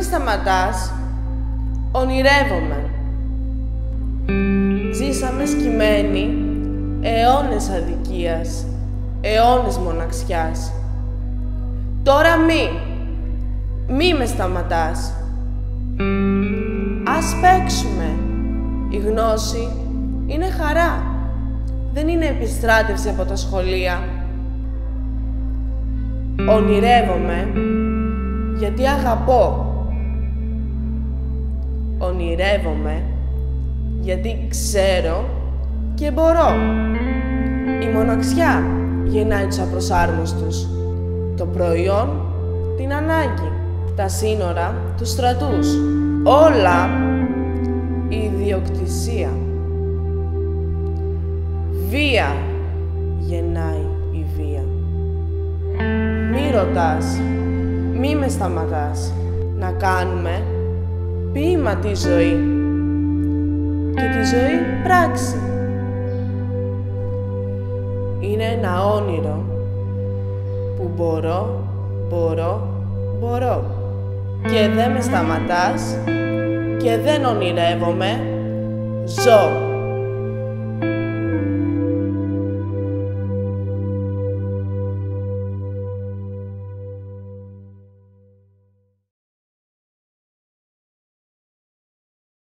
σταματάς, ονειρεύομαι. Ζήσαμε σκυμμένοι αιώνες αδικίας, αιώνες μοναξιάς. Τώρα μη με σταματάς. Ας παίξουμε. Η γνώση είναι χαρά. Δεν είναι επιστράτευση από τα σχολεία. Ονειρεύομαι γιατί αγαπώ. Ονειρεύομαι γιατί ξέρω και μπορώ. Η μοναξιά γεννάει τους απροσάρμοστους. Το προϊόν την ανάγκη. Τα σύνορα τους στρατούς. Όλα η ιδιοκτησία. Βία γεννάει η βία. Μη ρωτάς, μη με σταματάς. Να κάνουμε ποίημα τη ζωή και τη ζωή πράξη. Είναι ένα όνειρο που μπορώ και δεν με σταματάς και δεν ονειρεύομαι, ζω.